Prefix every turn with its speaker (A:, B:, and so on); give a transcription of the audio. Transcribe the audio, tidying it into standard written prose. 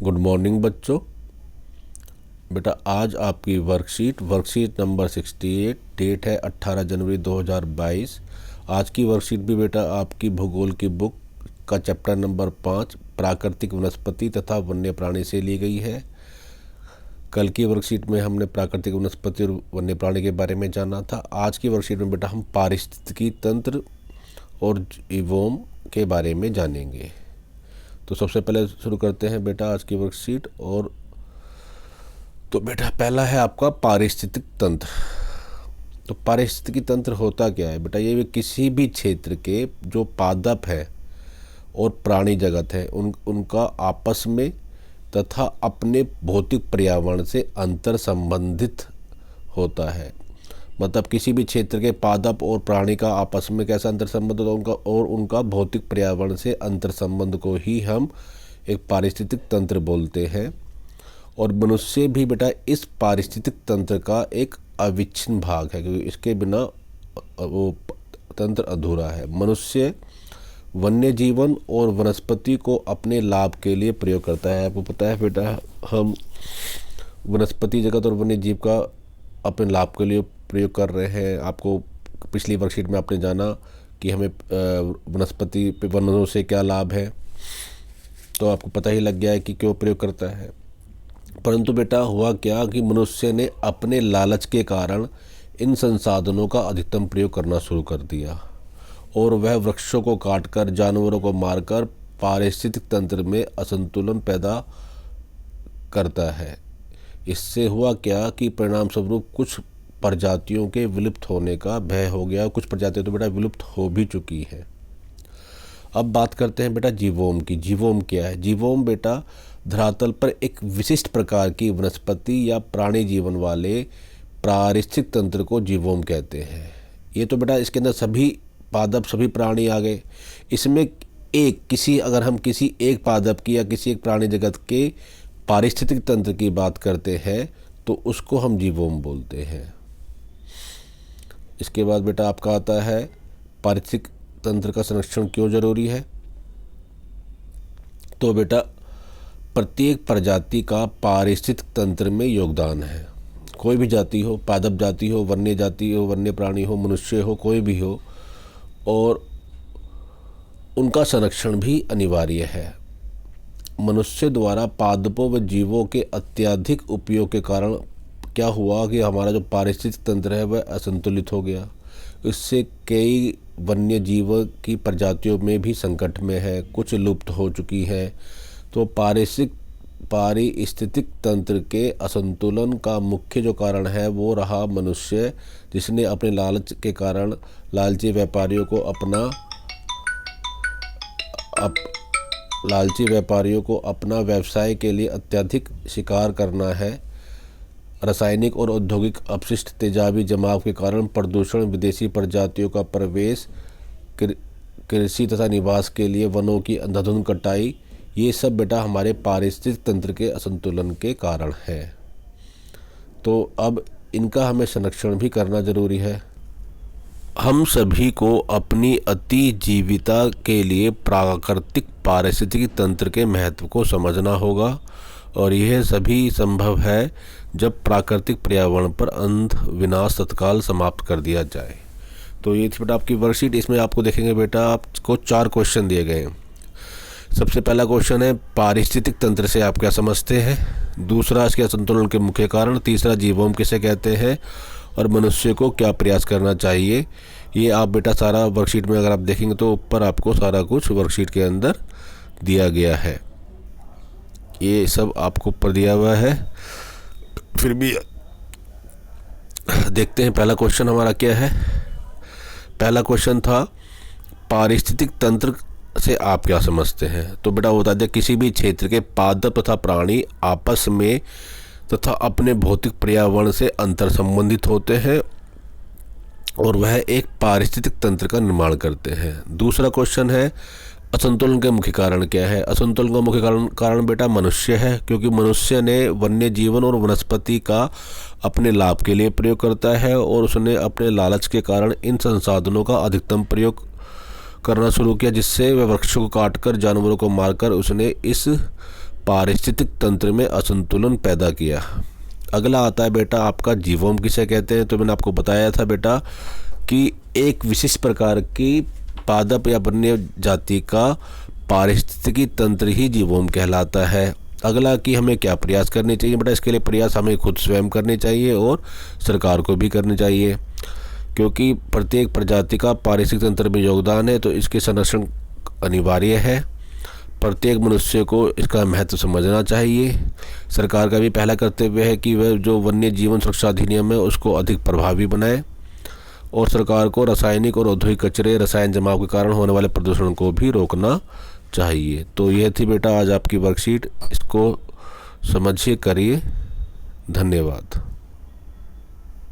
A: Good morning बच्चों। बेटा आज आपकी वर्कशीट नंबर 68, डेट है 18 जनवरी 2022। आज की वर्कशीट भी बेटा आपकी भूगोल की बुक का चैप्टर नंबर 5 प्राकृतिक वनस्पति तथा वन्य प्राणी से ली गई है। कल की वर्कशीट में हमने प्राकृतिक वनस्पति और वन्य प्राणी के बारे में जाना था। आज की वर्कशीट में बेटा हम पारिस्थितिकी तंत्र और जीवोम के बारे में जानेंगे। तो सबसे पहले शुरू करते हैं बेटा आज की वर्कशीट। और तो बेटा पहला है आपका पारिस्थितिक तंत्र। तो पारिस्थितिकी तंत्र होता क्या है बेटा? ये भी किसी भी क्षेत्र के जो पादप है और प्राणी जगत है उनका आपस में तथा अपने भौतिक पर्यावरण से अंतर संबंधित होता है। मतलब किसी भी क्षेत्र के पादप और प्राणी का आपस में कैसा अंतर संबंध होता है उनका भौतिक पर्यावरण से अंतर संबंध को ही हम एक पारिस्थितिक तंत्र बोलते हैं। और मनुष्य भी बेटा इस पारिस्थितिक तंत्र का एक अविच्छिन्न भाग है, क्योंकि इसके बिना वो तंत्र अधूरा है। मनुष्य वन्य जीवन और वनस्पति को अपने लाभ के लिए प्रयोग करता है। आपको पता है बेटा हम वनस्पति जगत और वन्य जीव का अपने लाभ के लिए प्रयोग कर रहे हैं। आपको पिछली वर्कशीट में आपने जाना कि हमें वनस्पति पे वनों से क्या लाभ है, तो आपको पता ही लग गया है कि क्यों प्रयोग करता है। परंतु बेटा हुआ क्या कि मनुष्य ने अपने लालच के कारण इन संसाधनों का अधिकतम प्रयोग करना शुरू कर दिया और वह वृक्षों को काटकर जानवरों को मारकर पारिस्थितिक तंत्र में असंतुलन पैदा करता है। इससे हुआ क्या कि परिणाम स्वरूप कुछ प्रजातियों के विलुप्त होने का भय हो गया। कुछ प्रजातियां तो बेटा विलुप्त हो भी चुकी हैं। अब बात करते हैं बेटा जीवोम की। जीवोम क्या है? जीवोम बेटा धरातल पर एक विशिष्ट प्रकार की वनस्पति या प्राणी जीवन वाले पारिस्थितिक तंत्र को जीवोम कहते हैं। ये तो बेटा इसके अंदर सभी पादप सभी प्राणी आ गए। इसमें अगर हम किसी एक पादप की या किसी एक प्राणी जगत के पारिस्थितिक तंत्र की बात करते हैं तो उसको हम जीवोम बोलते हैं। इसके बाद बेटा आपका आता है पारिस्थितिक तंत्र का संरक्षण क्यों जरूरी है। तो बेटा प्रत्येक प्रजाति का पारिस्थितिक तंत्र में योगदान है। कोई भी जाति हो, पादप जाति हो, वन्य जाति हो, वन्य प्राणी हो, मनुष्य हो, कोई भी हो, और उनका संरक्षण भी अनिवार्य है। मनुष्य द्वारा पादपों व जीवों के अत्यधिक उपयोग के कारण क्या हुआ कि हमारा जो पारिस्थितिक तंत्र है वह असंतुलित हो गया। इससे कई वन्य जीव की प्रजातियों में भी संकट में है, कुछ लुप्त हो चुकी हैं। तो पारिस्थितिक तंत्र के असंतुलन का मुख्य जो कारण है वो रहा मनुष्य, जिसने अपने लालची व्यापारियों को अपना व्यवसाय के लिए अत्यधिक शिकार करना है। रासायनिक और औद्योगिक अपशिष्ट तेजाबी जमाव के कारण प्रदूषण, विदेशी प्रजातियों का प्रवेश, कृषि तथा निवास के लिए वनों की अंधाधुंध कटाई, ये सब बेटा हमारे पारिस्थितिक तंत्र के असंतुलन के कारण है। तो अब इनका हमें संरक्षण भी करना जरूरी है। हम सभी को अपनी अतिजीविता के लिए प्राकृतिक पारिस्थितिकी तंत्र के महत्व को समझना होगा, और यह सभी संभव है जब प्राकृतिक पर्यावरण पर अंध विनाश तत्काल समाप्त कर दिया जाए। तो ये थी बेटा आपकी वर्कशीट। इसमें आपको देखेंगे बेटा आपको 4 क्वेश्चन दिए गए हैं। सबसे पहला क्वेश्चन है पारिस्थितिक तंत्र से आप क्या समझते हैं। दूसरा इसके असंतुलन के मुख्य कारण। तीसरा जीवोम किसे कहते हैं और मनुष्य को क्या प्रयास करना चाहिए। ये आप बेटा सारा वर्कशीट में अगर आप देखेंगे तो ऊपर आपको सारा कुछ वर्कशीट के अंदर दिया गया है। ये सब आपको ऊपर दिया हुआ है। फिर भी देखते हैं पहला क्वेश्चन हमारा क्या है। पहला क्वेश्चन था पारिस्थितिक तंत्र से आप क्या समझते हैं। तो बेटा बता दें किसी भी क्षेत्र के पादप तथा प्राणी आपस में तथा अपने भौतिक पर्यावरण से अंतर संबंधित होते हैं और वह एक पारिस्थितिक तंत्र का निर्माण करते हैं। दूसरा क्वेश्चन है असंतुलन के मुख्य कारण क्या है। असंतुलन का मुख्य कारण बेटा मनुष्य है, क्योंकि मनुष्य ने वन्य जीवन और वनस्पति का अपने लाभ के लिए प्रयोग करता है और उसने अपने लालच के कारण इन संसाधनों का अधिकतम प्रयोग करना शुरू किया, जिससे वह वृक्षों को काटकर जानवरों को मारकर उसने इस पारिस्थितिक तंत्र में असंतुलन पैदा किया। अगला आता है बेटा आपका जीवोम किसे कहते हैं। तो मैंने आपको बताया था बेटा कि एक विशिष्ट प्रकार की पादप या वन्य जाति का पारिस्थितिकी तंत्र ही जीवोम कहलाता है। अगला कि हमें क्या प्रयास करने चाहिए बेटा। इसके लिए प्रयास हमें खुद स्वयं करने चाहिए और सरकार को भी करने चाहिए, क्योंकि प्रत्येक प्रजाति का पारिस्थितिक तंत्र में योगदान है, तो इसके संरक्षण अनिवार्य है। प्रत्येक मनुष्य को इसका महत्व समझना चाहिए। सरकार का भी पहला कर्तव्य है कि वह जो वन्य जीवन सुरक्षा अधिनियम है उसको अधिक प्रभावी बनाए, और सरकार को रासायनिक और औद्योगिक कचरे, रसायन जमाव के कारण होने वाले प्रदूषण को भी रोकना चाहिए। तो यह थी बेटा आज आपकी वर्कशीट, इसको समझिए, करिए। धन्यवाद।